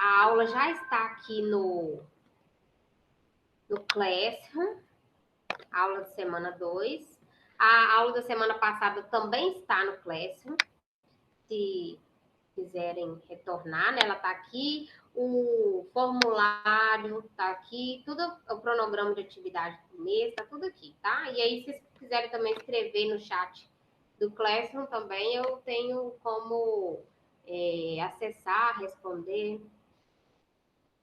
A aula já está aqui no Classroom, aula de semana 2. A aula da semana passada também está no Classroom. Se quiserem retornar, né? Ela está aqui. O formulário está aqui. Tudo, o cronograma de atividade do mês, está tudo aqui, tá? E aí, se vocês quiserem também escrever no chat do Classroom também, eu tenho como acessar, responder.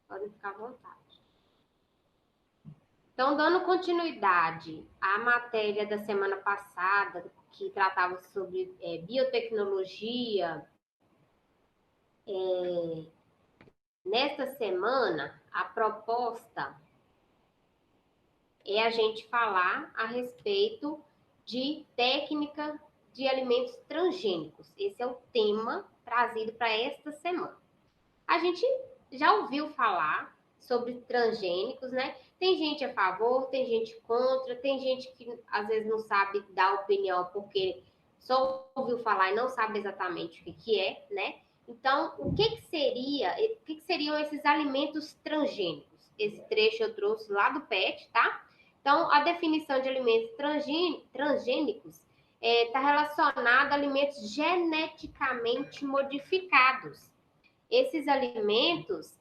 Podem ficar à vontade. Então, dando continuidade à matéria da semana passada, que tratava sobre biotecnologia, nesta semana, a proposta é a gente falar a respeito de técnica de alimentos transgênicos. Esse é o tema trazido para esta semana. A gente já ouviu falar sobre transgênicos, né? Tem gente a favor, tem gente contra, tem gente que às vezes não sabe dar opinião porque só ouviu falar e não sabe exatamente o que é, né? Então, o que seriam esses alimentos transgênicos? Esse trecho eu trouxe lá do PET, tá? Então, a definição de alimentos transgênicos está relacionada a alimentos geneticamente modificados. Esses alimentos,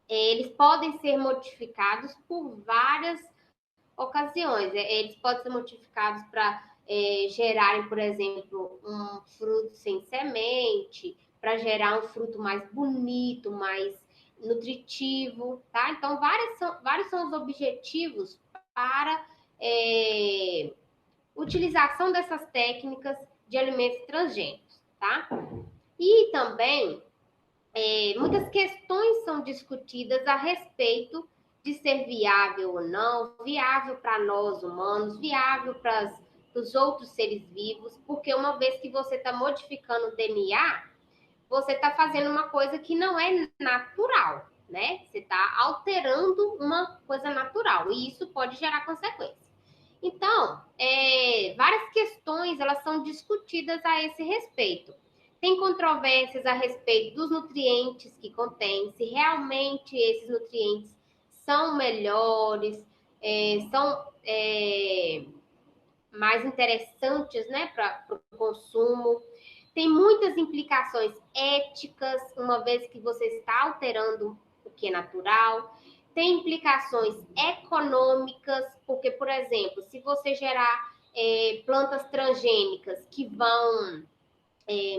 eles podem ser modificados por várias ocasiões. Eles podem ser modificados para gerarem, por exemplo, um fruto sem semente, para gerar um fruto mais bonito, mais nutritivo, tá? Então, vários são os objetivos para utilização dessas técnicas de alimentos transgênicos, tá? E também muitas questões são discutidas a respeito de ser viável ou não, viável para nós humanos, viável para os outros seres vivos, porque uma vez que você está modificando o DNA, você está fazendo uma coisa que não é natural, né? Você está alterando uma coisa natural e isso pode gerar consequências. Então, várias questões elas são discutidas a esse respeito. Tem controvérsias a respeito dos nutrientes que contém, se realmente esses nutrientes são melhores, são mais interessantes, né, para o consumo. Tem muitas implicações éticas, uma vez que você está alterando o que é natural. Tem implicações econômicas, porque, por exemplo, se você gerar plantas transgênicas que vão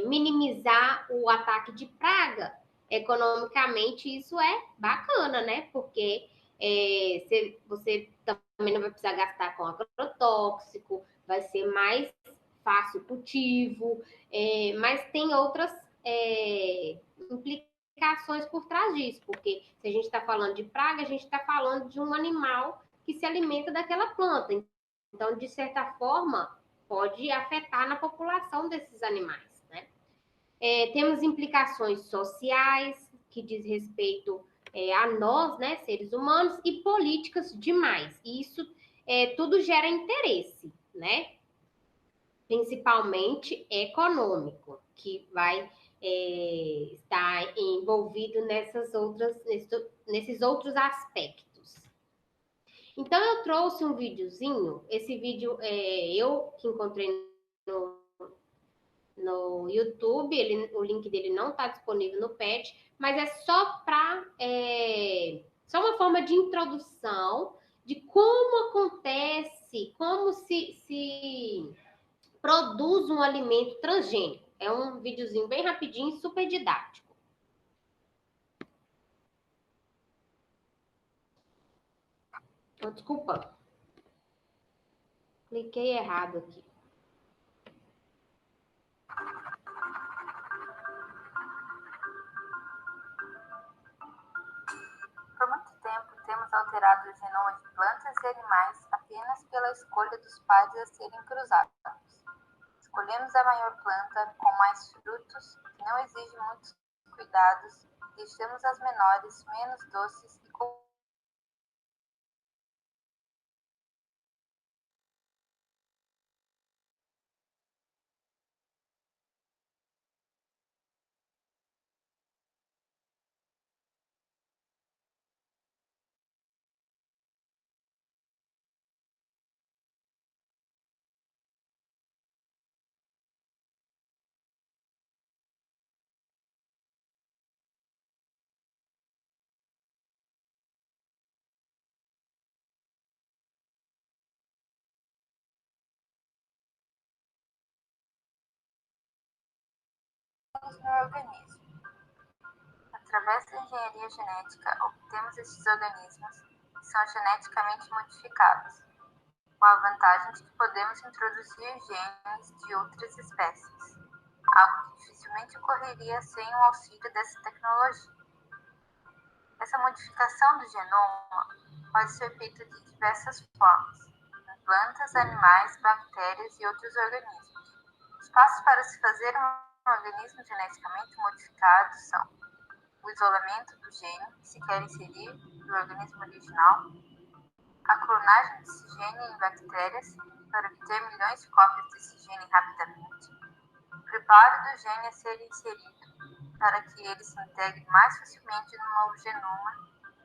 minimizar o ataque de praga, economicamente isso é bacana, né? Porque você também não vai precisar gastar com agrotóxico, vai ser mais fácil o cultivo, mas tem outras implicações por trás disso, porque se a gente está falando de praga, a gente está falando de um animal que se alimenta daquela planta. Então, de certa forma, pode afetar na população desses animais. Temos implicações sociais, que diz respeito a nós, né, seres humanos, e políticas demais. E isso tudo gera interesse, né? Principalmente econômico, que vai estar envolvido nesses outros aspectos. Então, eu trouxe um videozinho. Esse vídeo eu que encontrei no YouTube, o link dele não está disponível no PET, mas é só só uma forma de introdução de como acontece, como se produz um alimento transgênico. É um videozinho bem rapidinho, super didático. Oh, desculpa, cliquei errado aqui. Por muito tempo, temos alterado os genomas de plantas e animais apenas pela escolha dos pares a serem cruzados. Escolhemos a maior planta com mais frutos, que não exige muitos cuidados, e deixamos as menores menos doces e com transgênicos no organismo. Através da engenharia genética, obtemos estes organismos que são geneticamente modificados, com a vantagem de que podemos introduzir genes de outras espécies, algo que dificilmente ocorreria sem o auxílio dessa tecnologia. Essa modificação do genoma pode ser feita de diversas formas, em plantas, animais, bactérias e outros organismos. Os passos para se fazer um organismo geneticamente modificado são o isolamento do gene que se quer inserir no organismo original, a clonagem desse gene em bactérias para obter milhões de cópias desse gene rapidamente, o preparo do gene a ser inserido para que ele se integre mais facilmente no novo genoma,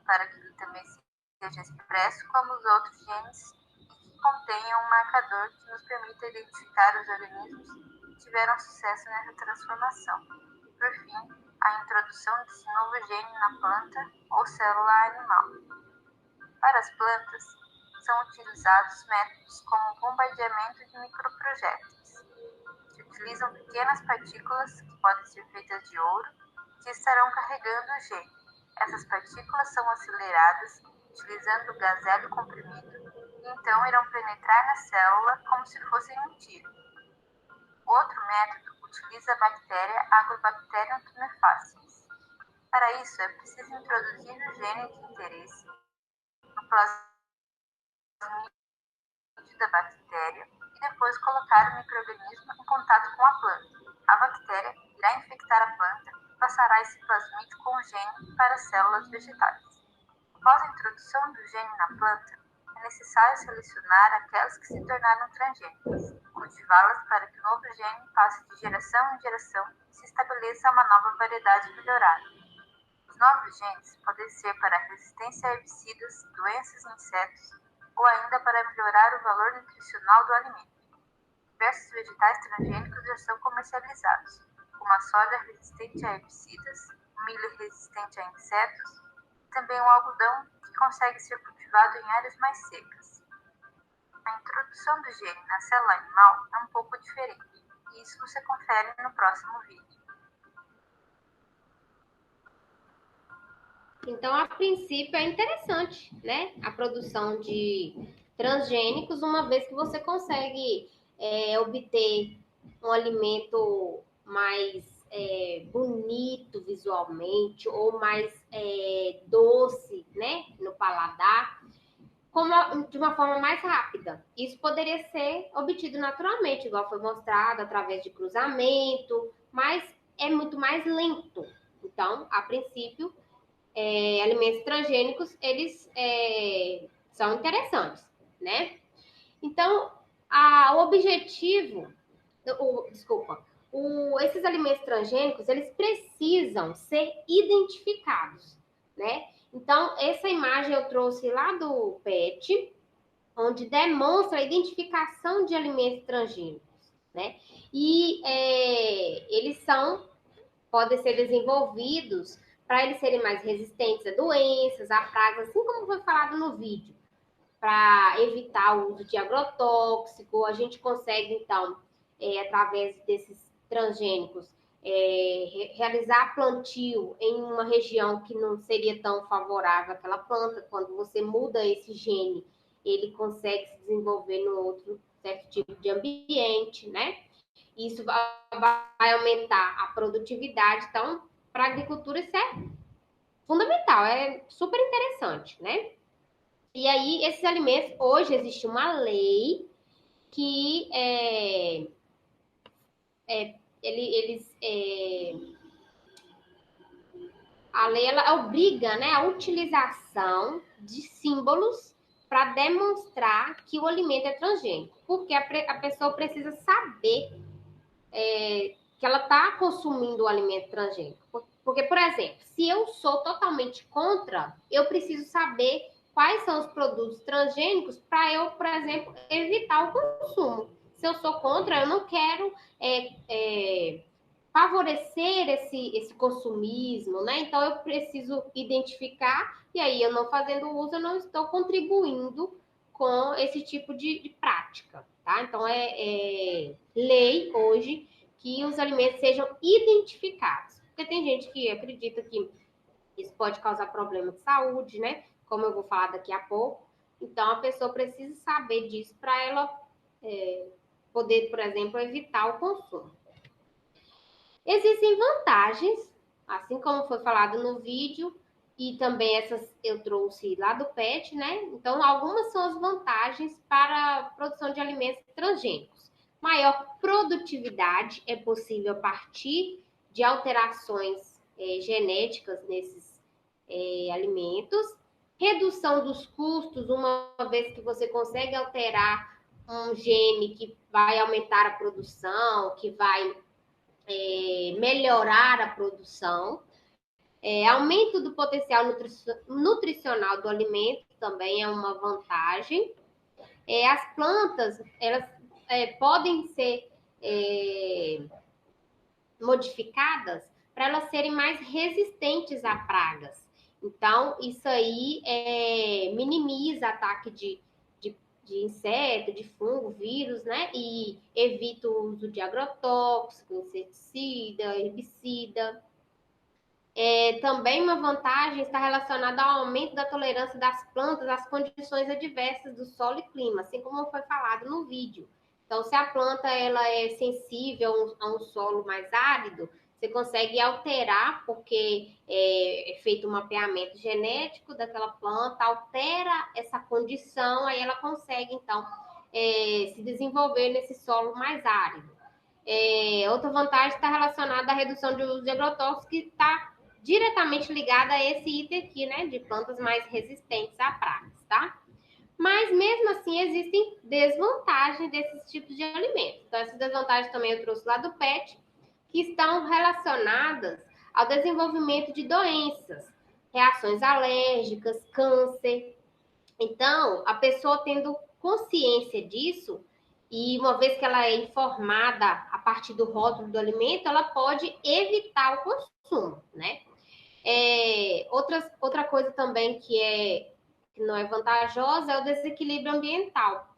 para que ele também seja expresso como os outros genes e que contenham um marcador que nos permita identificar os organismos que tiveram sucesso nessa transformação. E, por fim, a introdução desse novo gene na planta ou célula animal. Para as plantas, são utilizados métodos como o bombardeamento de microprojéteis, que utilizam pequenas partículas, que podem ser feitas de ouro, que estarão carregando o gene. Essas partículas são aceleradas utilizando o gás hélio comprimido e então irão penetrar na célula como se fossem um tiro. Outro método utiliza a bactéria Agrobacterium tumefaciens. Para isso, é preciso introduzir o gene de interesse no plasmídio da bactéria e depois colocar o micro-organismo em contato com a planta. A bactéria irá infectar a planta e passará esse plasmídio com o gene para as células vegetais. Após a introdução do gene na planta, é necessário selecionar aquelas que se tornaram transgênicas, cultivá-las para que o novo gene passe de geração em geração e se estabeleça uma nova variedade melhorada. Os novos genes podem ser para resistência a herbicidas, doenças em insetos ou ainda para melhorar o valor nutricional do alimento. Diversos vegetais transgênicos já são comercializados, como a soja resistente a herbicidas, o milho resistente a insetos e também o algodão que consegue ser cultivado em áreas mais secas. A introdução do gene na célula animal é um pouco diferente, e isso você confere no próximo vídeo. Então, a princípio, é interessante, né? A produção de transgênicos, uma vez que você consegue obter um alimento mais bonito visualmente ou mais doce, né? No paladar, de uma forma mais rápida. Isso poderia ser obtido naturalmente, igual foi mostrado, através de cruzamento, mas é muito mais lento. Então, a princípio, alimentos transgênicos, eles são interessantes, né? Então, o objetivo, esses alimentos transgênicos, eles precisam ser identificados, né? Então, essa imagem eu trouxe lá do PET, onde demonstra a identificação de alimentos transgênicos, né? E eles podem ser desenvolvidos para eles serem mais resistentes a doenças, a pragas, assim como foi falado no vídeo, para evitar o uso de agrotóxico. A gente consegue, então, através desses transgênicos, realizar plantio em uma região que não seria tão favorável àquela planta. Quando você muda esse gene, ele consegue se desenvolver no outro certo tipo de ambiente, né? Isso vai aumentar a produtividade. Então, para a agricultura isso é fundamental, é super interessante, né? E aí, esses alimentos, hoje existe uma lei que a lei ela obriga, né, a utilização de símbolos para demonstrar que o alimento é transgênico, porque a pessoa precisa saber que ela está consumindo o alimento transgênico. Porque, por exemplo, se eu sou totalmente contra, eu preciso saber quais são os produtos transgênicos para eu, por exemplo, evitar o consumo. Se eu sou contra, eu não quero favorecer esse consumismo, né? Então, eu preciso identificar, e aí eu não fazendo uso, eu não estou contribuindo com esse tipo de prática, tá? Então, é lei hoje que os alimentos sejam identificados. Porque tem gente que acredita que isso pode causar problema de saúde, né? Como eu vou falar daqui a pouco. Então, a pessoa precisa saber disso para ela poder, por exemplo, evitar o consumo. Existem vantagens, assim como foi falado no vídeo, e também essas eu trouxe lá do PET, né? Então, algumas são as vantagens para a produção de alimentos transgênicos. Maior produtividade é possível a partir de alterações genéticas nesses alimentos. Redução dos custos, uma vez que você consegue alterar um gene que vai aumentar a produção, que vai melhorar a produção. Aumento do potencial nutricional do alimento também é uma vantagem. As plantas, elas podem ser modificadas para elas serem mais resistentes a pragas. Então, isso aí minimiza ataque de inseto, de fungo, vírus, né? E evita o uso de agrotóxico, inseticida, herbicida. Também uma vantagem está relacionada ao aumento da tolerância das plantas às condições adversas do solo e clima, assim como foi falado no vídeo. Então, se a planta ela é sensível a um solo mais árido, você consegue alterar, porque é feito um mapeamento genético daquela planta, altera essa condição, aí ela consegue, então, se desenvolver nesse solo mais árido. Outra vantagem está relacionada à redução de uso de agrotóxicos, que está diretamente ligada a esse item aqui, né, de plantas mais resistentes a pragas, tá? Mas mesmo assim existem desvantagens desses tipos de alimentos. Então essas desvantagens também eu trouxe lá do PET, que estão relacionadas ao desenvolvimento de doenças, reações alérgicas, câncer. Então, a pessoa tendo consciência disso, e uma vez que ela é informada a partir do rótulo do alimento, ela pode evitar o consumo, né? Outra coisa também que não é vantajosa é o desequilíbrio ambiental.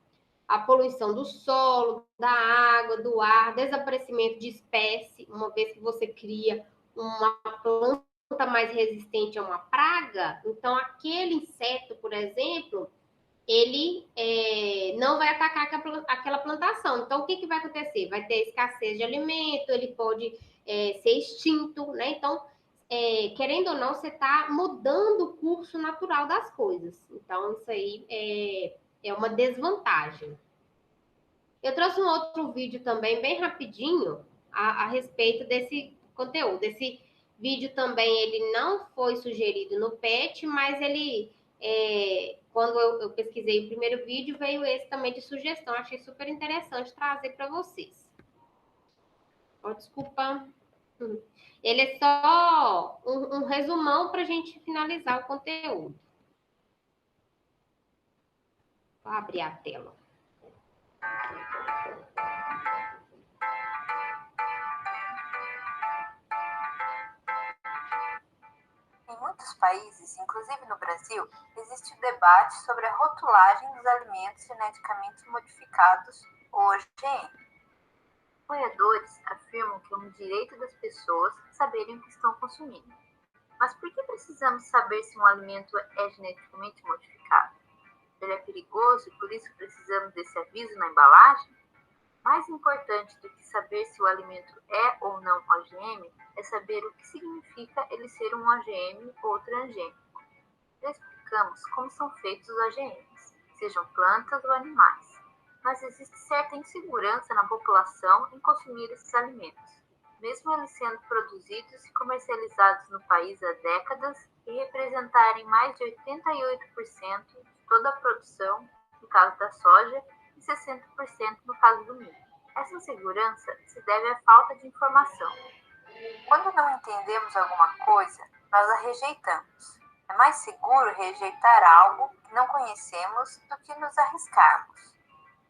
A poluição do solo, da água, do ar, desaparecimento de espécie, uma vez que você cria uma planta mais resistente a uma praga, então aquele inseto, por exemplo, ele não vai atacar aquela plantação. Então, o que vai acontecer? Vai ter escassez de alimento, ele pode ser extinto, né? Então, querendo ou não, você está mudando o curso natural das coisas. Então, isso aí é uma desvantagem. Eu trouxe um outro vídeo também, bem rapidinho, a respeito desse conteúdo. Esse vídeo também, ele não foi sugerido no PET, mas ele, quando eu pesquisei o primeiro vídeo, veio esse também de sugestão. Achei super interessante trazer para vocês. Oh, desculpa. Ele é só um resumão para a gente finalizar o conteúdo. Vou abrir a tela. Em muitos países, inclusive no Brasil, existe o debate sobre a rotulagem dos alimentos geneticamente modificados, ou OGM. Apoiadores afirmam que é um direito das pessoas saberem o que estão consumindo. Mas por que precisamos saber se um alimento é geneticamente modificado? Ele é perigoso e por isso precisamos desse aviso na embalagem? Mais importante do que saber se o alimento é ou não OGM é saber o que significa ele ser um OGM ou transgênico. Já explicamos como são feitos os OGMs, sejam plantas ou animais, mas existe certa insegurança na população em consumir esses alimentos, mesmo eles sendo produzidos e comercializados no país há décadas e representarem mais de 88% de toda a produção, no caso da soja, e 60% no caso do milho. Essa insegurança se deve à falta de informação. Quando não entendemos alguma coisa, nós a rejeitamos. É mais seguro rejeitar algo que não conhecemos do que nos arriscarmos.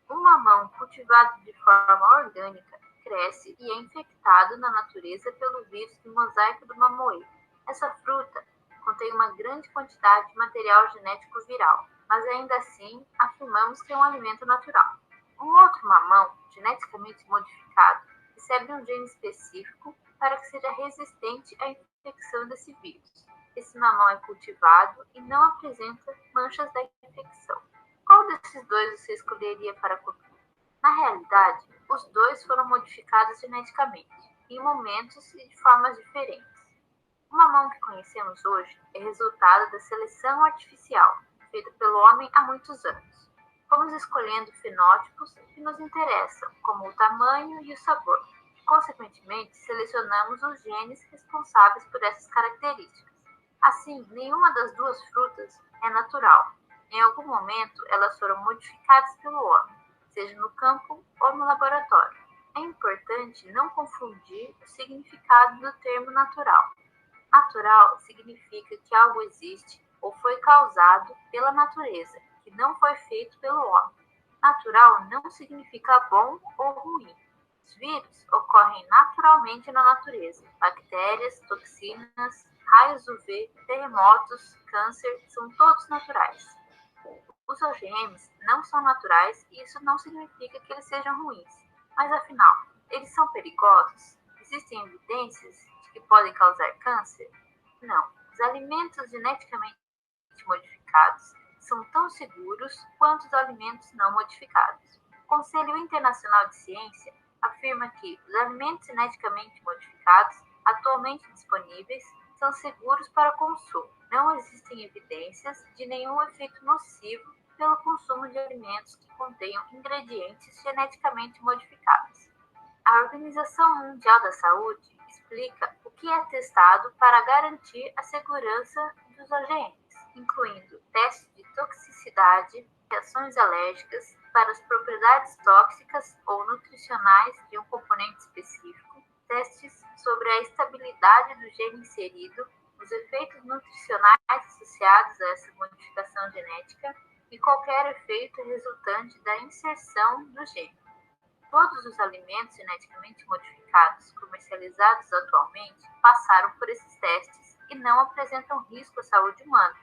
Um mamão cultivado de forma orgânica cresce e é infectado na natureza pelo vírus do mosaico do mamoeiro. Essa fruta contém uma grande quantidade de material genético viral, mas ainda assim afirmamos que é um alimento natural. Um outro mamão, geneticamente modificado, recebe um gene específico para que seja resistente à infecção desse vírus. Esse mamão é cultivado e não apresenta manchas da infecção. Qual desses dois você escolheria para cultivar? Na realidade, os dois foram modificados geneticamente, em momentos e de formas diferentes. O mamão que conhecemos hoje é resultado da seleção artificial, feita pelo homem há muitos anos. Fomos escolhendo fenótipos que nos interessam, como o tamanho e o sabor. Consequentemente, selecionamos os genes responsáveis por essas características. Assim, nenhuma das duas frutas é natural. Em algum momento, elas foram modificadas pelo homem, seja no campo ou no laboratório. É importante não confundir o significado do termo natural. Natural significa que algo existe ou foi causado pela natureza, que não foi feito pelo homem. Natural não significa bom ou ruim. Os vírus ocorrem naturalmente na natureza. Bactérias, toxinas, raios UV, terremotos, câncer, são todos naturais. Os OGMs não são naturais e isso não significa que eles sejam ruins. Mas afinal, eles são perigosos? Existem evidências de que podem causar câncer? Não. Os alimentos geneticamente modificados são tão seguros quanto os alimentos não modificados. O Conselho Internacional de Ciência afirma que os alimentos geneticamente modificados atualmente disponíveis são seguros para consumo. Não existem evidências de nenhum efeito nocivo pelo consumo de alimentos que contenham ingredientes geneticamente modificados. A Organização Mundial da Saúde explica o que é testado para garantir a segurança dos OGMs, incluindo testes de toxicidade, reações alérgicas, para as propriedades tóxicas ou nutricionais de um componente específico, testes sobre a estabilidade do gene inserido, os efeitos nutricionais associados a essa modificação genética e qualquer efeito resultante da inserção do gene. Todos os alimentos geneticamente modificados comercializados atualmente passaram por esses testes e não apresentam risco à saúde humana,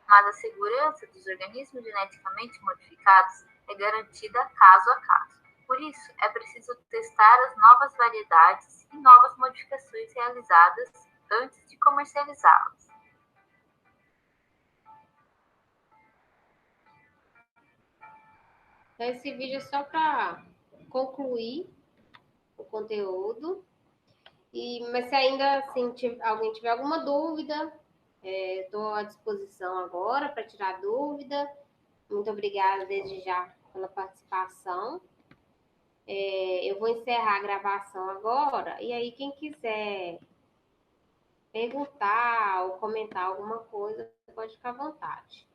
mas a segurança dos organismos geneticamente modificados é garantida caso a caso. Por isso, é preciso testar as novas variedades e novas modificações realizadas antes de comercializá-las. Esse vídeo é só para concluir o conteúdo. Mas se ainda assim, alguém tiver alguma dúvida, estou à disposição agora para tirar dúvida. Muito obrigada desde já pela participação. Eu vou encerrar a gravação agora, e aí quem quiser perguntar ou comentar alguma coisa, pode ficar à vontade.